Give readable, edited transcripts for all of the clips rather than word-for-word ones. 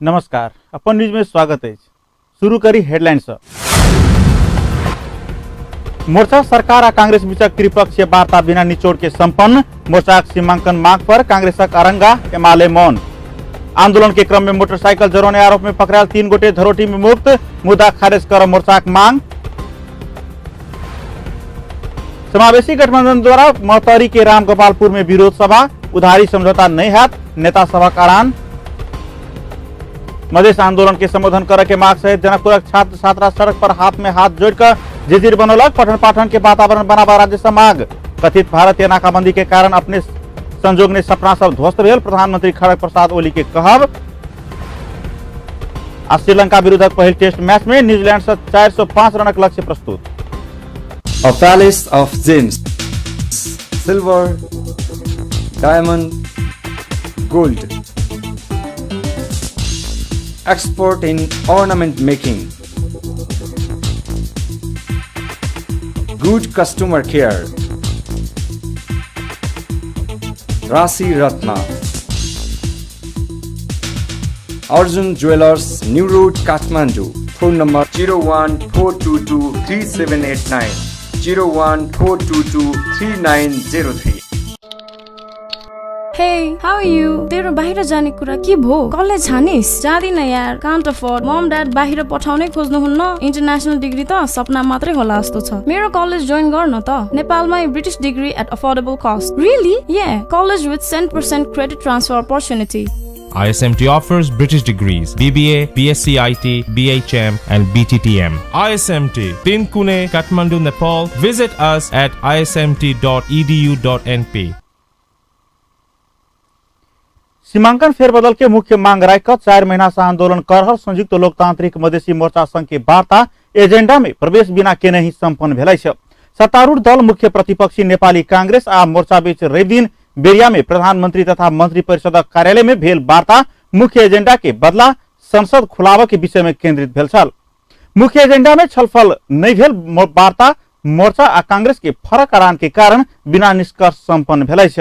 नमस्कार, अपन न्यूज में स्वागत है। शुरू करी हेडलाइंस। मोर्चा सरकार और कांग्रेस बीच त्रिपक्षीय वार्ता बिना निचोड़ के संपन्न। मोर्चा सीमांकन मांग पर कांग्रेसक अरंगा, एमाले मौन। आंदोलन के क्रम में मोटरसाइकिल जराउने आरोप में पकड़ायल 3 गोटे धरोटी में मुक्त। मुद्दा खारिज कर मोर्चाक मांग। समावेशी गठबंधन द्वारा मौतरी के रामगोपालपुर में विरोध सभा। उधारी समझौता नहीं हाथ, नेता सभा करान। मधेश आंदोलन के संबोधन करे के मांग सहित जनकपुरक छात्र छात्रा सड़क पर हाथ में हाथ जोड़कर जिजिर बनौलक। पठन पाठन के वातावरण बनावा राज्य से मांग। कथित भारतीय नाकाबंदी के कारण अपने संजोग ने सपना सब ध्वस्त भेल। प्रधानमंत्री खड़ग प्रसाद ओली के कहब। श्रीलंका विरुद्धक पहिल टेस्ट मैच में न्यूजीलैंड से 405 रनक लक्ष्य प्रस्तुत। A palace of gems, silver, diamond, gold. Expert in ornament making. Good customer care. Rasi Ratna. Arjun Jewelers, New Road, Kathmandu. Phone number 014223789. 014223903. Hey, how are you? तेरो बाहिर जाने कुरा के भो? कलेज छानिस? जादिन यार, can't afford. Mom dad बाहिर पठाउनै खोज्नुहुन्न? International degree त सपना मात्रै होला जस्तो छ। मेरो कलेज जोइन गर्न त। नेपालमै British degree at affordable cost. Really? Yeah, college with 10% credit transfer opportunity. ISMT offers British degrees BBA, BSc IT, BHM and BTTM. ISMT, Tinkune, Kathmandu, Nepal. Visit us at ismt.edu.np. सीमांकन फेरबदल के मुख्य मांग राखकर 4 महीना से आंदोलन कर रहल संयुक्त लोकतांत्रिक मधेसी मोर्चा संघ के वार्ता एजेंडा में प्रवेश बिना के नहीं संपन्न भेलै छ। सत्तारूढ़ दल मुख्य प्रतिपक्षी नेपाली कांग्रेस आ मोर्चा बीच रवि दिन बेरिया में प्रधानमंत्री तथा मंत्री परिषद कार्यालय में भेल वार्ता मुख्य एजेंडा के बदला संसद खुलाव के विषय में केंद्रित भेल छल। मुख्य एजेंडा में छलफल नहीं भेल वार्ता मोर्चा आ कांग्रेस के फरक आरान के कारण बिना निष्कर्ष संपन्न भेलै छ।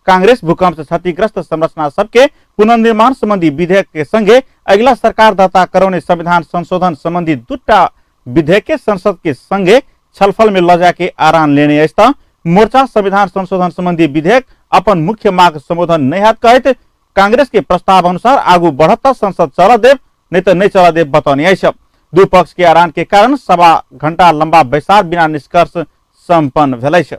कांग्रेस भूकंप से क्षतिग्रस्त संरचना सबके पुनर्निर्माण संबंधी विधेयक के संगे अगला सरकार दर्ता करौने संविधान संशोधन संबंधी 2टा विधेयक के संसद के संगे छलफल में लजा के आरान लेने अस्ता मोर्चा संविधान संशोधन संबंधी विधेयक अपन मुख्य मांग संबोधन नहीं हाथ कहत कांग्रेस के प्रस्ताव अनुसार आगू बढ़त संसद चल देव नहीं तो नहीं चल देव बताने आई। दू पक्ष के आरान के कारण 1.25 घंटा लंबा बैसार बिना निष्कर्ष संपन्न भेलै छ।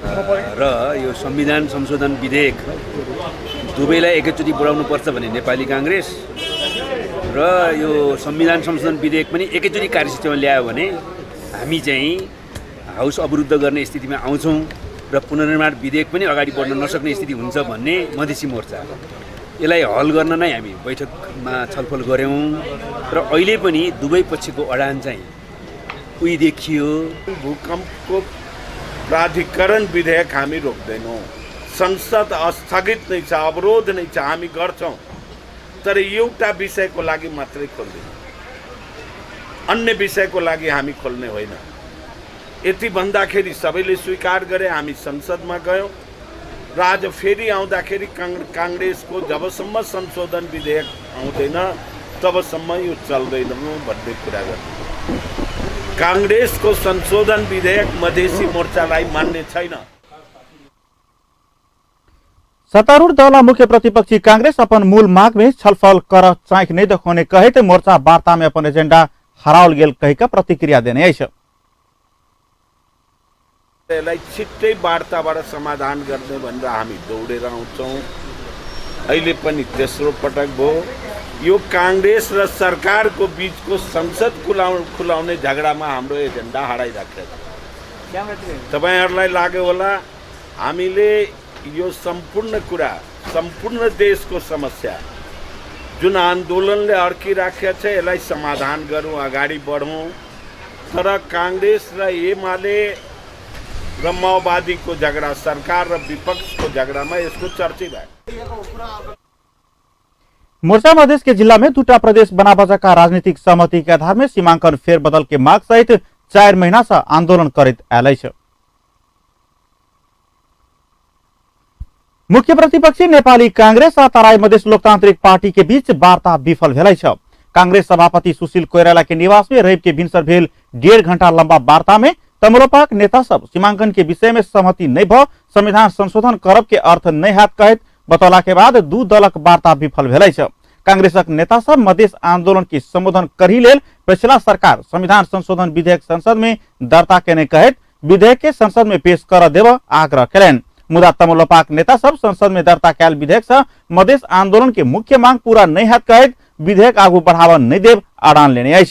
र यो संविधान संशोधन विधेयक दुवैलाई एकैचोटि बढाउनु पर्छ भने नेपाली कांग्रेस र यो संविधान संशोधन विधेयक पनि एकैचोटि कार्यसूचीमा ल्यायो भने हामी चाहिँ हाउस अवरुद्ध गर्ने स्थितिमा आउँछौँ र पुनर्निर्माण विधेयक पनि अगाडि बढ्न नसक्ने स्थिति हुन्छ भन्ने मधेसी मोर्चा यसलाई हल गर्न नै हामी बैठकमा छलफल गर्यौं र अहिले पनि दुवै पक्षको अडान चाहिँ उही देखियो। भूकम्पको प्राधिकरण विधेयक हामी रोक्दैनौं। संसद स्थगित नै छ, अवरोध नै छ, हामी गर्छौं, तर एउटा विषयको लागि मात्रै खोल्दैनौं, अन्य विषयको लागि हामी खोल्ने होइन। यति भन्दाखेरि सबैले स्वीकार गरे। हामी संसदमा गयौं र आज फेरि आउँदाखेरि कांग्रेसको जबसम्म संशोधन विधेयक आउँदैन तबसम्म यो चल्दैन भन्ने कुरा गर्छ। कांग्रेसको संशोधन विधेयक मधेसी मोर्चालाई मान्ने छैन। सत्तारूढ़ दल मुख्य प्रतिपक्षी कांग्रेस अपन मूल मांग में छलफल कर चाँख नहीं देखाउने कहते मोर्चा वार्ता में अपन एजेंडा हराओल गेल कहिका प्रतिक्रिया देने आई छ। यसलाई छिट्टै वार्ताबाट समाधान गर्ने भनेर हामी दौडेर आउँछौं। अहिले पनि तेस्रो पटक भयो। यो कांग्रेस र सरकारको बीचको संसद खुलाउने झगडामा हाम्रो एजेन्डा हराइराखेको छ। तपाईहरुलाई लाग्यो होला हामीले यो सम्पूर्ण कुरा, सम्पूर्ण देशको समस्या जुन आन्दोलनले अड्किराखेको छ यसलाई समाधान गरौँ, अगाडि बढौँ। तर कांग्रेस र एमाले र माओवादीको झगडा, सरकार र विपक्षको झगडामा यसको चर्चा भयो। मोर्चा मधेश के जिला में 2टा प्रदेश बना बजाका राजनीतिक सहमति के आधार में सीमांकन फेरबदल के माग सहित 4 महीना से आंदोलन करित आएलै छ। मुख्य प्रतिपक्षी नेपाली कांग्रेस और तराई मधेश लोकतांत्रिक पार्टी के बीच वार्ता विफल भेलै छ। कांग्रेस सभापति सुशील कोइराला के निवास में रवि के भिनसर भेल 1.5 घंटा लंबा वार्ता में तमोलोपाक नेता सब सीमांकन के विषय में सहमति नहीं भ संविधान संशोधन करब के अर्थ नहीं हाथ कहत बतौला के बाद दू दलक वार्ता विफल भेलै छ। कांग्रेसक नेता सब मधेश आंदोलन के संबोधन करही लेल पिछला सरकार संविधान संशोधन विधेयक संसद में दर्ता केने कहत विधेयक के संसद में पेश कर देव आग्रह करेन। मुदा तमोलोपाक नेता सब संसद में दर्ता कैल विधेयक से मधेश आंदोलन के मुख्य मांग पूरा नहीं हाथ कहत विधेयक आगू बढ़ावा नहीं देव अड़ान लेने आई।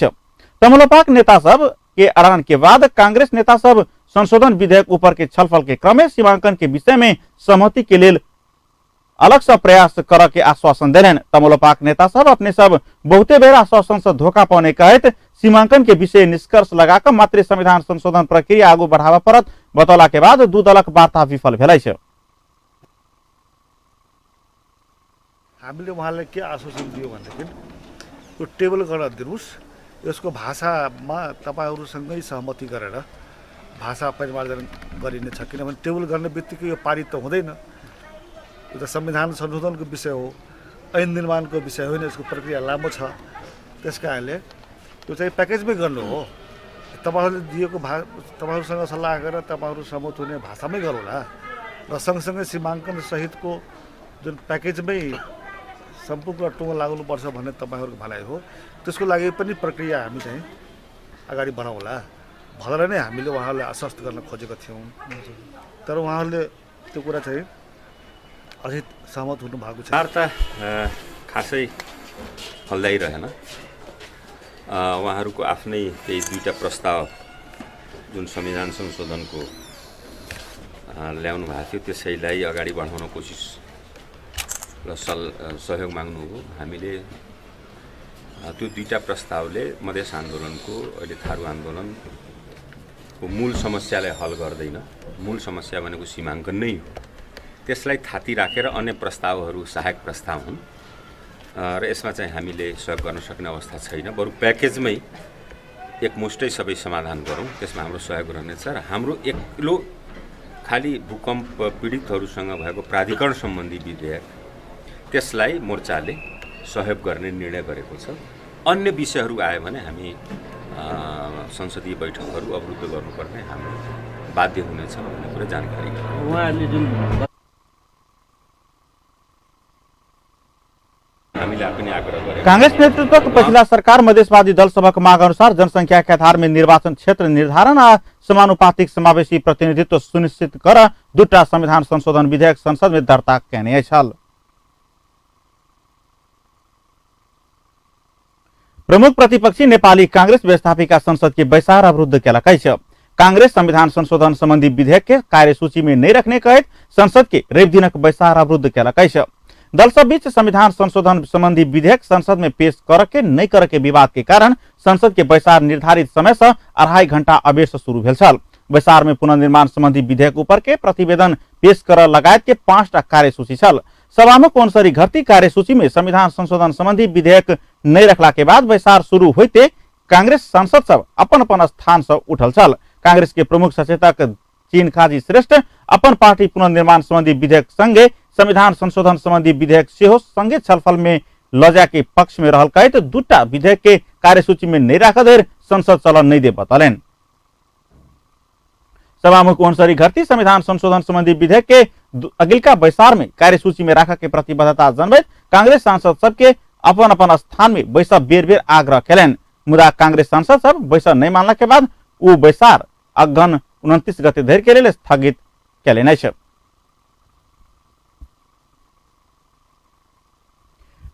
तमोलोपाक नेता सब के अड़ान के बाद कांग्रेस नेता सब संशोधन विधेयक ऊपर के छलफल के क्रम में सीमांकन के विषय में सहमति के लिए अलग से प्रयास कर के आश्वासन देने। तमोलोपाक नेता सब अपने सब बहुते बेर आश्वासन से धोखा पाने कहत सीमांकन के विषय निष्कर्ष लगाकर मात्र संविधान संशोधन प्रक्रिया आगू बढ़ावा परत बतौला के बाद दू दलक वार्ता विफल भेलै छ। हामीले उहाँलाई के आश्वासन दियो भनेदेखि यो टेबल गर्न दिनुस्, यसको भाषामा तपाईहरुसँगै सहमति गरेर भाषा परिमार्जन गरिने छ। किनभने टेबल गर्ने बित्तिकै यो पारित त हुँदैन, यो त संविधान संशोधनको विषय हो, ऐन निर्माणको विषय होइन, यसको प्रक्रिया लामो छ। त्यसकारणले यो चाहिँ प्याकेजमै गर्नु हो। तपाईहरुले दिएको तपाईहरुसँग सल्लाह गरेर तपाईहरु सहमत हुने भाषामै गरौँला र सँगसँगै सीमाङ्कन सहितको जुन प्याकेजमै सम्पूर्ण टुङ्गो लाग्नुपर्छ भन्ने तपाईहरुको भनाइ हो। त्यसको लागि पनि प्रक्रिया हामी चाहिँ अगाडि बढाउँला भनेर नै हामीले उहाँहरूलाई आश्वस्त गर्न खोजेका थियौँ। तर उहाँहरूले त्यो कुरा चाहिँ अझै सहमत हुनु भएको छ। वार्ता खासै फल्दै रहेन। उहाँहरूको आफ्नै त्यही दुईटा प्रस्ताव जुन संविधान संशोधनको ल्याउनु भएको थियो त्यसैलाई अगाडि बढाउन कोसिस र सहयोग माग्नु हो। हामीले त्यो दुईटा प्रस्तावले मधेस आन्दोलनको अहिले थारू आन्दोलनको मूल समस्यालाई हल गर्दैन। मूल समस्या भनेको सीमाङ्कन नै हो। त्यसलाई थाती राखेर अन्य प्रस्तावहरू सहायक प्रस्ताव हुन् र यसमा चाहिँ हामीले सहयोग गर्न सक्ने अवस्था छैन। बरु प्याकेजमै एकमुष्टै सबै समाधान गरौँ, त्यसमा हाम्रो सहयोग रहनेछ। र हाम्रो एक्लो खालि भूकम्प पीडितहरूसँग भएको प्राधिकरण सम्बन्धी विधेयक त्यसलाई मोर्चाले सहयोग गर्ने निर्णय गरेको छ। अन्य विषयहरू आयो भने हामी संसदीय बैठकहरू अवरुद्ध गर्नुपर्ने हाम्रो बाध्य हुनेछ भन्ने कुरा जानकारी उहाँहरूले जुन कांग्रेस नेतृत्व पिछला सरकार मधेशवादी दल सभा मांग अनुसार जनसंख्या के आधार में निर्वाचन क्षेत्र निर्धारण और समानुपातिक समावेशी प्रतिनिधित्व सुनिश्चित कर दूटा संविधान संशोधन विधेयक संसद में दर्ता केने छल। प्रमुख प्रतिपक्षी नेपाली कांग्रेस व्यवस्थापिका संसद के बैसार अवरुद्ध केलकै छ। कांग्रेस संविधान संशोधन संबंधी विधेयक के कार्यसूची में नहीं रखने कहित संसद के रवि दिनक बैसार अवरुद्ध केलकै छ। दल सब बीच संविधान संशोधन संबंधी विधेयक संसद में पेश करके नहीं करके विवाद के कारण संसद के बैसार निर्धारित समय से 2.5 घंटा अबेर से शुरू भेल छल। बैसार में पुनर्निर्माण संबंधी विधेयक ऊपर के प्रतिवेदन पेश कर लगायत के 5टा कार्यसूची छल। सभामुख अनुसारी घरती कार्यसूची में संविधान संशोधन संबंधी विधेयक नहीं रखला के बाद बैसार शुरू होते कांग्रेस सांसद सब अपन अपन स्थान से उठल छल। कांग्रेस के प्रमुख सचेतक चीन खाजी श्रेष्ठ अपन पार्टी पुनर्निर्माण संबंधी विधेयक संगे संविधान संशोधन संबंधी विधेयक सेहो संगे छलफल में लजा के पक्ष में रहल कहित दूटा विधेयक के कार्यसूची में नहीं राख देर संसद चलन नहीं दे बतलेन। सभामुख अनुसारी घरती संविधान संशोधन संबंधी विधेयक के अगिलका बैसार में कार्यसूची में राख के प्रतिबद्धता जनबैत कांग्रेस सांसद सबके अपन अपन स्थान में बैसा बेर बेर आग्रह केलन। मुदा कांग्रेस सांसद सब बैसा नहीं मानला के बाद ऊ बैसार अगन 29 गते धरि के लिए स्थगित केलेन छ।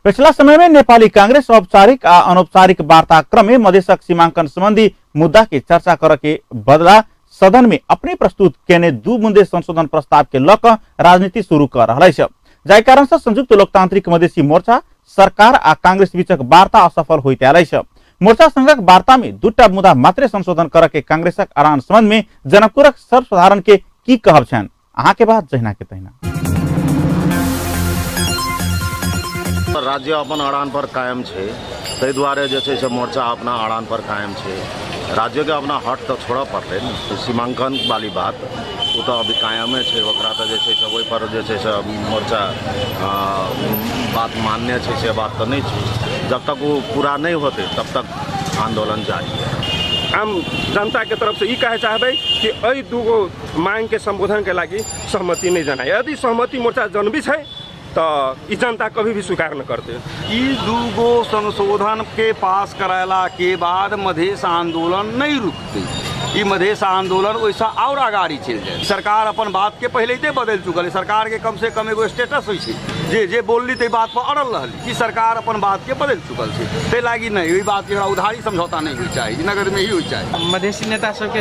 पिछला समय में नेपाली कांग्रेस औपचारिक आ अनौपचारिक वार्ता क्रम में मधेशक सीमांकन संबंधी मुद्दा के चर्चा कर के बदला सदन में अपने प्रस्तुत केने दू मुद्दे संशोधन प्रस्ताव के लक राजनीति शुरू कर रहा है। जाय कारण से संयुक्त लोकतांत्रिक मधेसी मोर्चा सरकार आ कांग्रेस बीचक वार्ता असफल होते आलै छ। मोर्चा संघक वार्ता में दूटा मुद्दा मात्र संशोधन कर के कांग्रेसक अड़ान संबंध में जनकपुरक सर्वसाधारण के की कहब छन अहाँ के बात जहिना के तहिना। राज्य अपन अड़ान पर कायम छे, तै दुआरे जे छै से मोर्चा अपना अड़ान पर कायम छे। राज्य के अपना हट तो छोड़ पड़ते सीमांकन वाली बात वो तो अभी कायमे है, ओकरा तो जे छै से ओहि पर जे छै से मोर्चा बात मान्य छै से बात तो नहीं छै। जब तक वो पूरा नहीं होते तब तक आंदोलन जारी है। आम जनता के तरफ से ये कहे चाहबे कि एहि दूगो मांग के संबोधन के लागी सहमति नहीं जनाए। यदि सहमति मोर्चा जनबी है तो ई जनता कभी भी स्वीकार न करते। ई दूगो संशोधन के पास कराला के बाद मधेश आंदोलन नहीं रुकते। ई मधेश आंदोलन वैसा और आगाड़ी चल जाए। सरकार अपन बात के पहले ही बदल चुकल है। सरकार के कम से कम एगो स्टेटस होइ छै जे बोलली ते बात पर अड़ल रहली कि सरकार अपन बात के बदल चुकल है। ते लागी नहीं वही बात के उधारी समझौता नहीं हुई चाहिए, नगर में ही हुई चाहिए। मधेसी नेता सबके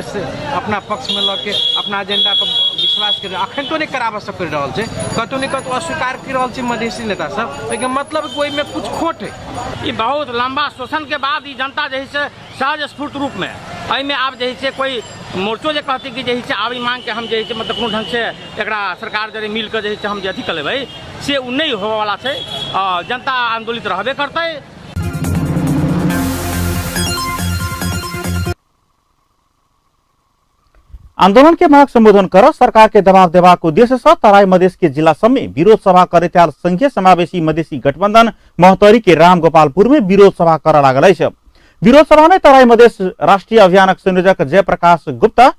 अपना पक्ष में लऽ के अपना एजेंडा पर विश्वास कर अखन तो नहीं कराबऽ सक कर रहल छै, कतौ ने कतौ अस्वीकार कर रहल छै मधेसी नेता सब। लेकिन मतलब कोई में कुछ खोट है। ये बहुत लंबा शोषण के बाद जनता जे है सहज स्फूर्त रूप में एहिमे आब जे है कोई मोर्चो जे कहती कि जे है आब ई मांग के हम जे है मतलब कोनो ढंग से एकरा सरकार जरे मिल के जे है हम जे अथी कर लेबै से उ नहीं होवे वाला छै। जनता आंदोलित रहबे करतै। आंदोलन के मांग संबोधन कर सरकार के दबाव देबाक उद्देश्य से तराई मधेश के जिला सब में विरोध सभा करे त्याल संघीय समावेशी मधेसी गठबंधन महोत्तरी के रामगोपालपुर में विरोध सभा कर लागल है। विरोध सभा में तराई मधेश राष्ट्रीय अभियानक संयोजक जयप्रकाश गुप्ता,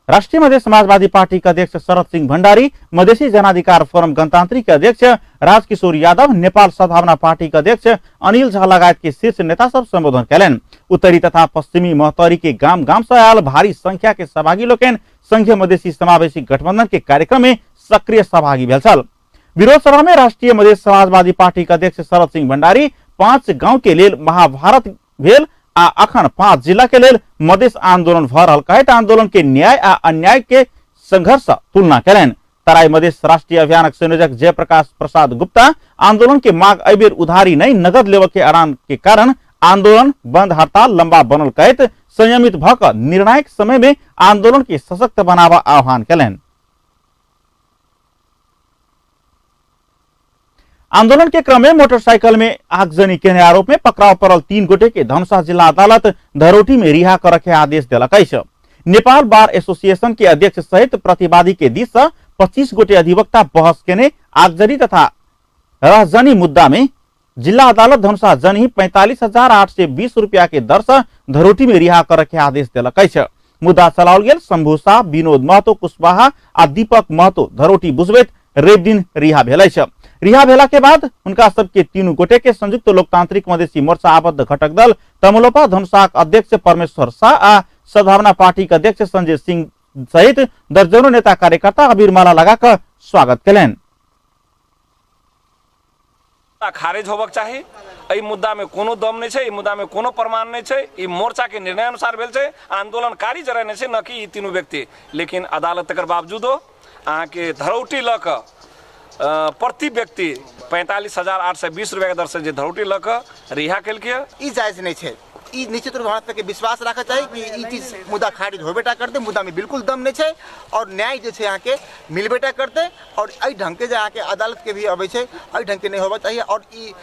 राष्ट्रीय मधेश समाजवादी पार्टी के अध्यक्ष शरद सिंह भंडारी, मधेसी जनाधिकार फोरम गणतांत्रिक के अध्यक्ष राजकिशोर यादव, नेपाल सद्भावना पार्टी के अध्यक्ष अनिल झा लगायत के शीर्ष नेता सब संबोधन कैलन। उत्तरी तथा पश्चिमी महोत्तरी के गांव गांव से आयल भारी संख्या के सहभागी लोकन संघीय मधेसी समावेशी गठबंधन के कार्यक्रम में सक्रिय सहभागी भेल छल। विरोध सभा में राष्ट्रीय मधेश समाजवादी पार्टी के अध्यक्ष शरद सिंह भंडारी 5 गांव के लेल महाभारत भेल आ अखन 5 जिला के लेल मधेश आंदोलन भ रहल कहैत आंदोलन के न्याय आ अन्याय के संघर्ष तुलना कैलन। तराई मधेश राष्ट्रीय अभियानक संयोजक जयप्रकाश प्रसाद गुप्ता आंदोलन के मांग अबेर उधारी नहीं नगद लेवे के ऐलान के कारण आंदोलन बंद हड़ताल लंबा बनल कहत संयमित भक निर्णायक समय में आंदोलन के सशक्त बनावा आह्वान कैलन। आंदोलन के क्रम में मोटरसाइकिल में आगजनी के आरोप में पकड़ाव पड़ल 3 गोटे के धनुषा जिला अदालत धरोटी में रिहा कर के आदेश दिलक। नेपाल बार एसोसिएशन के अध्यक्ष सहित प्रतिवादी के दिश से 25 गोटे अधिवक्ता बहस केने आगजनी तथा रहजनी मुद्दा में जिला अदालत धनुषा जनही 45,820 रुपया के दर से धरोटी में रिहा कर के आदेश दिलक। मुद्दा चलाओल गेल शंभू शाह, विनोद महतो कुशवाहा आ दीपक महतो धरोटी बुझबैत रवि दिन रिहा भेल। रिहा भेला के बाद उनका सबके 3 गोटे के संयुक्त लोकतांत्रिक मधेसी मोर्चा आबद्ध घटक दल तमुलोपा धनुषा अध्यक्ष परमेश्वर शाह आ सद्भावना पार्टी के अध्यक्ष संजय सिंह सहित दर्जनों नेता कार्यकर्ता अबीर माला लगाकर स्वागत कयलनि। खारिज होबक चाही। एहि मुद्दा में कोनो दम नहीं छै, मुद्दा में कोनो प्रमाण नहीं छै। ई मोर्चा के निर्णय अनुसार भेल छै, आंदोलनकारी जरा नहीं छै, न कि ई तीनों व्यक्ति। लेकिन अदालत तकर बावजूदो अहाँ के धरौटी ल क प्रति व्यक्ति 45,820 रुपया के दर से जे धरौटी ल क रिहा केलकै। ई जायज नहीं छै। ई निश्चित रूप से विश्वास रखा चाहिए कि ई चीज मुद्दा खारिज होबेटा करते। मुद्दा में बिल्कुल दम नहीं छै और न्याय जे छै यहाँ के मिलबेटा करते। और एहि ढंग के जे यहाँ के अदालत के भी अबै छै एहि ढंग के नहीं होबा चाहिए। और ई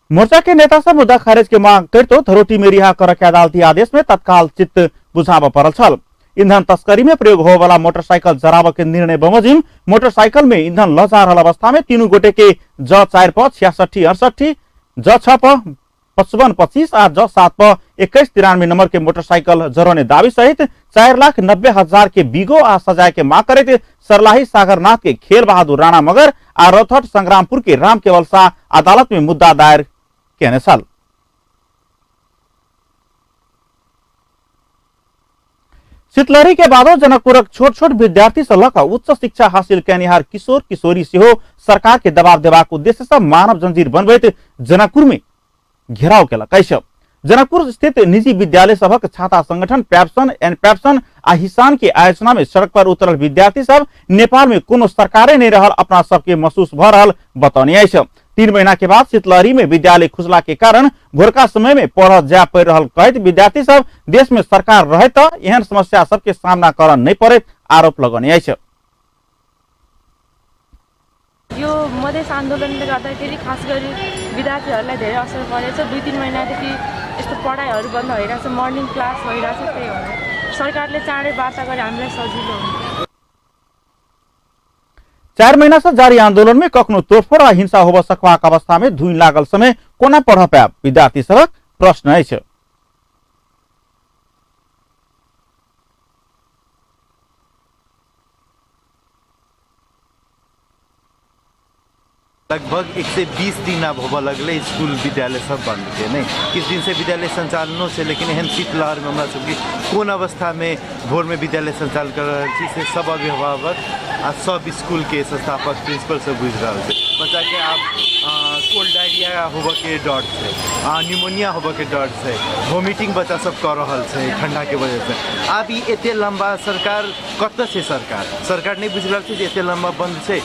मोर्चा के नेता सब मुद्दा खारिज के मांग करतो धरोटी में रिहा कर के अदालती आदेश में तत्काल चित्त बुझाव पड़ल छल। ईंधन तस्करी में प्रयोग हो वाला मोटरसाइकिल जराब के निर्णय बमोजिम मोटरसाइकिल में ईंधन लजा रहल अवस्था में 3 गोटे के ज4 प 6668, ज6 प 5525 आ ज7 प 2193 नंबर के मोटरसाइकिल जरने दावी सहित 4,90,000 के बीगो आ सजाए के मांग करते सरलाही सागरनाथ के खेल बहादुर राणा मगर आ रथट संग्रामपुर के राम केवल शाह अदालत में मुद्दा दायर केने छल। शीतलहरी के बादो जनकपुरक छोट छोट विद्यार्थी से लक उच्च शिक्षा हासिल कैनिहार किशोर किशोरी से हो सरकार के दबाव देबाक उद्देश्य से मानव जंजीर बनबैत जनकपुर में घेराव केलक। जनकपुर स्थित निजी विद्यालय सबक छात्र संगठन पैप्सन एंड पैप्सन आ हिसान के आयोजना में सड़क पर उतरल विद्यार्थी सब नेपाल में कोनो सरकारे नहीं रहल अपना सबके महसूस भ रहल बतौनी है। 3 महीना के बाद शीतलहरी में विद्यालय खुजला के कारण भोरका समय में पढ़ जा पड़ रहल कहत विद्यार्थी सब देश में सरकार रहे तो एहन समस्या सबके सामना कर नहीं पड़े आरोप लगौने है। यो मधेस आन्दोलनले गर्दाखेरि खास गरी विद्यार्थीहरूलाई धेरै असर परेछ। 2-3 महिनादेखि यस्तो पढाइहरू बन्द भइरहेछ, मर्निङ क्लास भइरहेछ। त्यही हो सरकारले चाँडै वार्ता गरे हामीलाई सजिलो हुन्छ। 4 महीना से जारी आंदोलन में कखनो तोड़फोड़ आ हिंसा होब सकबाक अवस्था में धुई लागल समय कोना पढ़ पाएब विद्यार्थी सबक प्रश्न अछि। लगभग 120 दिन अब होबऽ लगले स्कूल विद्यालय सब बंद थे नहीं। किस दिन से विद्यालय संचालनों से, लेकिन एहन शीतलहर में हमरा सबके कोन अवस्था में भोर में विद्यालय संचालन कर रहल छी से सब अभिभावक आ सब स्कूल के संस्थापक प्रिंसिपल सब बुझ रहल छै। बच्चा के आब कोल्ड डायरिया होबऽ के डर छै, निमोनिया होबऽ के डर छै, वोमिटिंग बच्चा सब कर रहल छै ठंडा के वजह से। आब ई एते लंबा सरकार कतऽ छै? सरकार नहीं बुझ रहल छै जे एते लंबा बंद छै।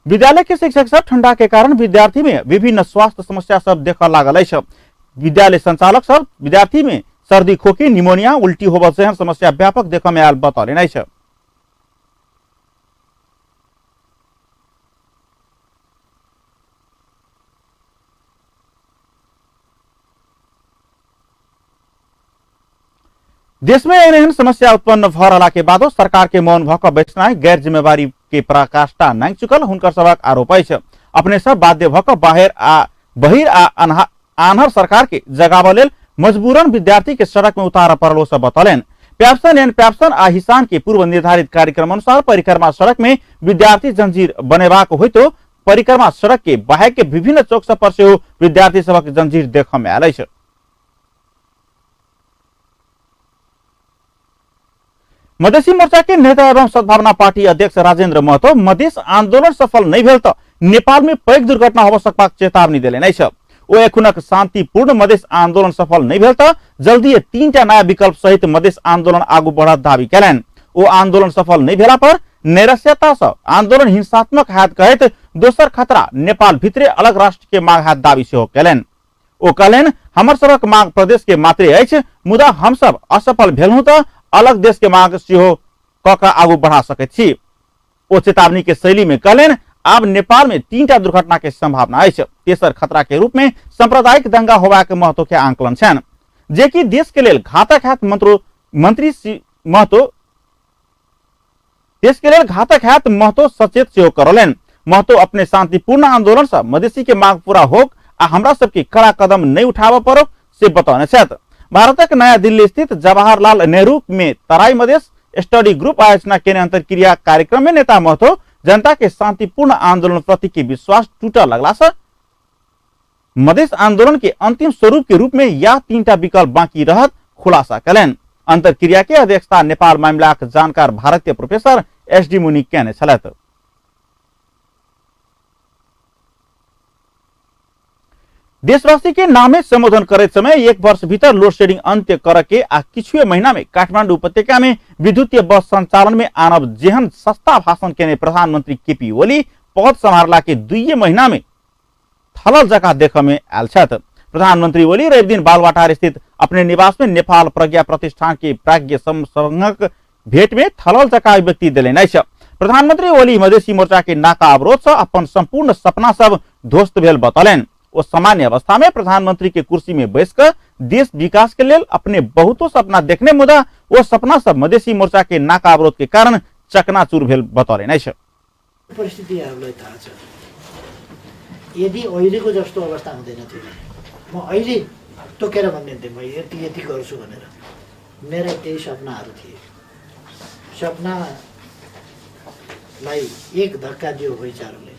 विद्यालय के शिक्षक सब ठंडा के कारण विद्यार्थी में विभिन्न स्वास्थ्य समस्या सब देख लागल अछि। विद्यालय संचालक सब विद्यार्थी में सर्दी खोकी, निमोनिया, उल्टी होबऽ जैसन समस्या व्यापक देख में आयल बतौलन अछि। देश में एहन समस्या उत्पन्न भ रहला के बादो सरकार के मौन भऽ कऽ बैठनाइ गैर जिम्मेवारी के पराकाष्ठा नांगि चुकल हुनकर सबक आरोप अछि। अपने सब बाध्य भऽ कऽ बहिर आ आन्हर सरकार के जगाबऽ लेल मजबूरन विद्यार्थी के सड़क में उतार पड़लो सब बतौलन। पैप्सन एंड पैप्सन आ हिसान के पूर्व निर्धारित कार्यक्रम अनुसार परिक्रमा सड़क में विद्यार्थी जंजीर बनेबाक होइतो परिक्रमा सड़क के बाहर के विभिन्न चौक सब पर सेहो विद्यार्थी सबक जंजीर देखऽ में आयल अछि। मधेसी मोर्चा के नेता एवं सद्भावना पार्टी अध्यक्ष राजेंद्र महतो मधेस आंदोलन सफल नहीं भेल तो नेपाल में पैघ दुर्घटना होबऽ सकबाक चेतावनी देलनि अछि। ओ एखुनक शांतिपूर्ण मधेस आंदोलन सफल नहीं भेल तो जल्दी 3टा नया विकल्प सहित मधेस आंदोलन आगू बढ़त दावी कयलनि। ओ आंदोलन सफल नहीं भेला पर नैराश्यता से आंदोलन हिंसात्मक हैत कहैत दोसर खतरा नेपाल भितरे अलग राष्ट्र के मांग हैत दावी सेहो कयलनि। ओ कहलनि हमर सबक मांग प्रदेश के मात्रे अछि, मुदा हम सब असफल भेलहुं तो अलग देश के मांग सेहो क के आगू बढ़ा सकैत छी। ओ चेतावनी के शैली में कहलनि आब नेपाल में 3टा दुर्घटना के संभावना अछि। तेसर खतरा के रूप में सांप्रदायिक दंगा होबा के महत्व के आंकलन छनि, जे कि देश के लेल घातक हैत। मंत्री देश के लेल घातक हैत महतो सचेत सेहो करलनि। महतो अपने शांतिपूर्ण आंदोलन से मधेसी के मांग पूरा होक आ हमरा सबके कड़ा कदम नहीं उठाबऽ पड़ो से बतौने छथि। भारतक नया दिल्ली स्थित जवाहरलाल नेहरू में तराई मधेश स्टडी ग्रुप आयोजना केने अंतरक्रिया कार्यक्रम में नेता महतो जनता के शांतिपूर्ण आंदोलन प्रति के विश्वास टूटा लगला से मधेश आंदोलन के अंतिम स्वरूप के रूप में यह 3टा विकल्प बाकी रहत खुलासा कयलनि। अंतरक्रिया के अध्यक्षता नेपाल मामिलाक जानकार भारतीय प्रोफेसर SD मुनि केने छलथि। देशवासी के नामे संबोधन करते समय 1 वर्ष भीतर लोड शेडिंग अंत्य करके आ किछुए महीना में काठमांडू उपत्यका में विद्युतीय बस संचालन में आनब जेहन सस्ता भाषण केने प्रधानमंत्री केपी ओली पद संभारला के 2 महीना में थलल जगह देखे में आयल छथि। प्रधानमंत्री ओली रवि दिन बालवाटार स्थित अपने निवास में नेपाल प्रज्ञा प्रतिष्ठान के प्राज्ञ संघक भेंट में थलल जगह अभिव्यक्ति देलनि अछि। प्रधानमंत्री ओली मधेसी मोर्चा के नाका अवरोध से अपन संपूर्ण सपना सब ध्वस्त भेल बतौलनि। वो सामान्य अवस्था में प्रधानमंत्री के कुर्सी में बैसकर देश विकास के लिए अपने बहुतो सपना देखने, मुदा वो सपना सब मधेसी मोर्चा के नाका अवरोध के कारण चकनाचूर भेल बतौलनि अछि। परिस्थितिहरूलाई थाहा छ, यदि अहिलेको जस्तो अवस्था हुँदैन थियो म अहिले तोकेर भन्ने थिएँ म यति गर्छु भनेर। मेरा त्यही सपनाहरू थिए। सपनालाई एक धक्का दियो विचारले,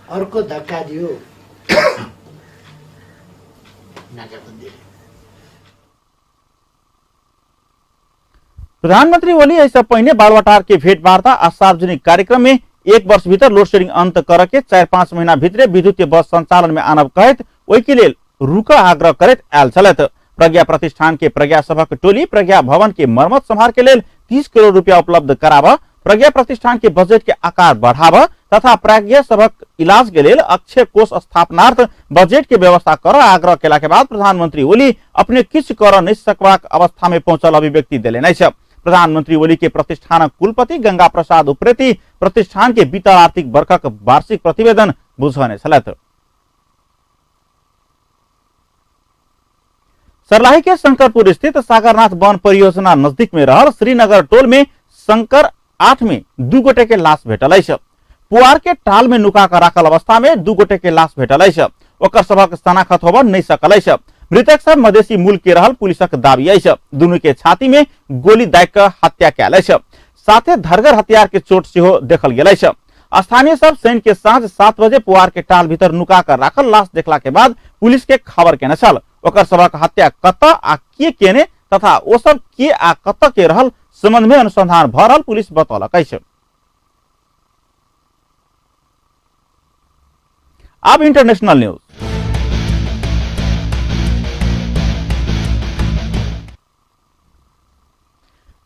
अर्को धक्का दियो नाकाबन्दीले। प्रधानमंत्री ओली ऐसा पहिने बालवाटार के भेंटवार्ता आ सार्वजनिक कार्यक्रम में 1 वर्ष भीतर लोड शेडिंग अंत करके 4-5 महीना भीतरे विद्युतीय बस संचालन में आनब कहत ओहि के लेल रुक आग्रह करत आयल छलथि। प्रज्ञा प्रतिष्ठान के प्रज्ञा सभक टोली प्रज्ञा भवन के मरम्मत संभार के लेल 30 करोड़ रुपया उपलब्ध कराबा, प्रज्ञा प्रतिष्ठान के बजट के आकार बढ़ावा तथा प्रज्ञा सभक इलाज के लेल अक्षय कोष स्थापनार्थ बजट के व्यवस्था कर आग्रह केला के बाद प्रधानमंत्री ओली अपने किछु कर नहीं सकबाक अवस्था में पहुंचल अभिव्यक्ति देलनि अछि। प्रधानमंत्री ओली के प्रतिष्ठानक कुलपति गंगा प्रसाद उप्रेती प्रतिष्ठान के बीतल आर्थिक वर्षक वार्षिक प्रतिवेदन बुझौने छलथि। सर्लाही के शंकरपुर स्थित सागरनाथ वन परियोजना नजदीक में रहल श्रीनगर टोल में शंकर 8 में 2 गोटे के लाश भेटल अछि। पुआर के टाल में नुका कर राखल अवस्था में 2 गोटे के लाश भेटल अछि। ओकर सबक शनाख्त होबऽ नहीं सकल अछि। मृतक सब मधेसी मूल के रहल पुलिसक दावी अछि। दुनू के छाती में गोली दागि कऽ हत्या कयल अछि। साथे धरगर हथियार के चोट सेहो देखल गेल अछि। स्थानीय सब शनि के साँझ 7 बजे पुआर के टाल भीतर नुका कर राखल लाश देखला के बाद पुलिस के खबर केने छल। ओकर सबक हत्या कतऽ आ के केने तथा ओ सब के आ कतऽ के रहल संबंध में अनुसंधान भ रहल पुलिस बतौलक अछि। अब इंटरनेशनल न्यूज।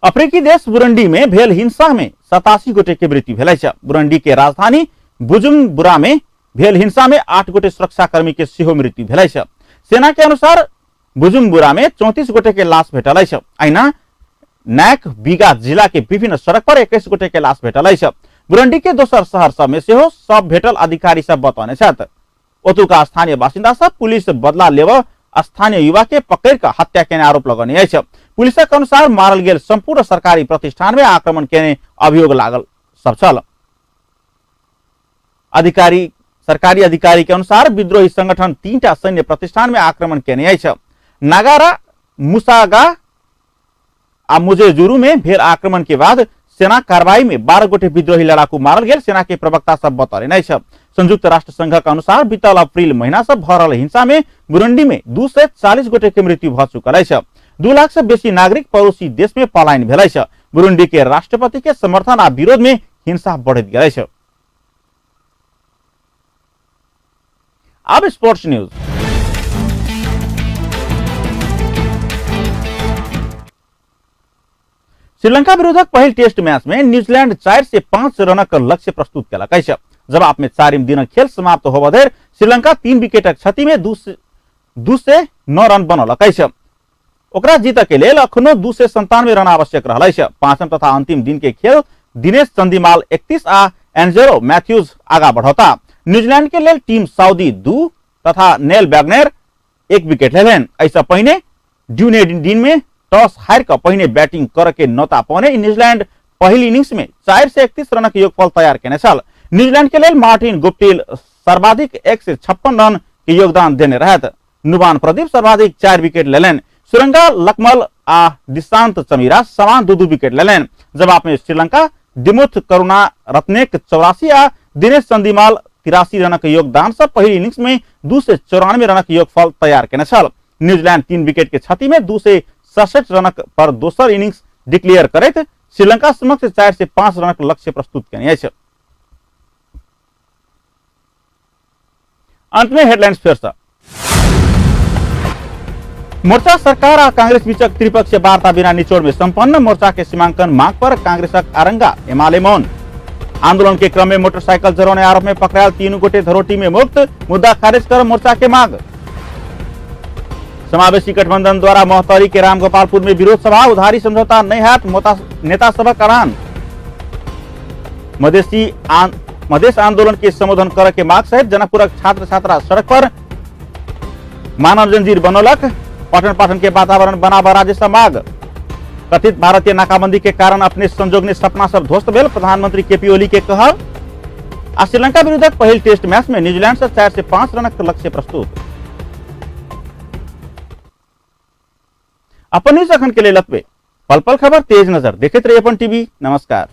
अफ्रीकी देश बुरुंडी में भेल हिंसा में 87 गोटे के मृत्यु भेल अछि। बुरुंडी के राजधानी बुजुम्बुरा में भेल हिंसा में 8 गोटे सुरक्षाकर्मी के सेहो मृत्यु भेल अछि। सेना के अनुसार बुजुम्बुरा में 34 गोटे के लाश भेटल अछि। अहिना नायक बीगा जिला के विभिन्न सड़क पर 21 गोटे के लाश भेटल अछि। बुरुंडी के दोसर शहर सब में सेहो सब भेटल अधिकारी सब बतौने छथि। ओतुका स्थानीय बासिंदा सब पुलिस बदला लेबऽ स्थानीय युवा के पकड़ कर हत्या केने आरोप लगौने अछि। पुलिसक अनुसार मारल गेल संपूर्ण सरकारी प्रतिष्ठान में आक्रमण केने अभियोग लागल सब छल। सरकारी अधिकारी के अनुसार विद्रोही संगठन 3टा सैन्य प्रतिष्ठान में आक्रमण केने अछि। नागारा, मुसागा आ मुजेजुरु में भेल आक्रमण के बाद सेना कार्रवाई में 12 गोटे विद्रोही लड़ाकू मारल गेल सेना के प्रवक्ता सब बतौने अछि। संयुक्त राष्ट्र संघ के अनुसार बीतल अप्रैल महीना से भ रहल हिंसा में बुरुंडी में 240 गोटे के मृत्यु भ चुकल अछि। 2 लाख से बेसी नागरिक पड़ोसी देश में पलायन भेल अछि। बुरुंडी के राष्ट्रपति के समर्थन आ विरोध में हिंसा बढ़ैत गेल अछि। अब स्पोर्ट्स न्यूज। श्रीलंका विरुद्धक पहिल टेस्ट मैच में न्यूजीलैंड 4 से 5 रनक लक्ष्य प्रस्तुत केलक अछि। जवाब में 4 दिनक खेल समाप्त होबऽ धरि श्रीलंका 3 विकेटक क्षति में 2 से 9 रन बनौलक अछि। ओकरा जीतऽ के लेल अखनो 297 रन आवश्यक रहल अछि। पांचम तथा अंतिम दिन के खेल दिनेश चंदीमाल 31 आ एंजेलो मैथ्यूज आगा बढ़ौता। न्यूजीलैंड के लेल टीम साउदी 2 तथा नेल बैगनर 1 विकेट लेलनि। ऐसा पहिने ड्यूनेडिन में टॉस हार कर पहिने बैटिंग कर के नौता पौने न्यूजीलैंड पहली इनिंग्स में 4 से 31 रन के योगफल तैयार केने छल। न्यूजीलैंड के लेल मार्टिन गुप्टिल सर्वाधिक 156 रन के योगदान देने रहत। नुवान प्रदीप सर्वाधिक 4 विकेट लेलनि। सुरंगा लकमल आ दिशांत चमीरा समान 2-2 विकेट लेलनि। जवाब में श्रीलंका दिमुथ करुणा रत्नेक 84 आ दिनेश चंदीमाल 83 रन के योगदान से पहली इनिंग्स में 2 से 94 रन के योगफल तैयार केने छल। न्यूजीलैंड 3 विकेट के क्षति में 2 से 67 रन पर दोसर इनिंग्स डिक्लेयर करैत श्रीलंका समक्ष 4 से 5 रन के लक्ष्य प्रस्तुत केने अछि। अंत में हेडलाइंस फिर से। मोर्चा सरकार और कांग्रेस बीचक त्रिपक्षीय वार्ता बिना निचोड़ में संपन्न। मोर्चा के सीमांकन मांग पर कांग्रेसक आरंगा एमाले मौन। आंदोलन के क्रम में मोटरसाइकिल जराने आरोप में पकड़ायल 3 गोटे धरोटी में मुक्त। मुद्दा खारिज कर मोर्चा के मांग। समावेशी गठबंधन द्वारा मोहतरी के रामगोपालपुर में विरोध सभा। उधारी समझौता नहीं हैत नेता सबक ऐलान। मधेश आंदोलन के संबोधन करे के मांग सहित जनकपुरक छात्र छात्रा सड़क पर मानव जंजीर बनौलक। पठन पाठन के वातावरण बनाबा राज्य से मांग। कथित भारतीय नाकाबंदी के कारण अपने संजोग ने सपना सब ध्वस्त भेल। प्रधानमंत्री केपी ओली के कहल। आ श्रीलंका विरुद्धक पहिल टेस्ट मैच में न्यूजीलैंड से 4 से 5 रनक लक्ष्य प्रस्तुत। अपन न्यूज अखन के लिए लतबे। पल पल खबर तेज नजर देखते रहिए अपन टीवी। नमस्कार।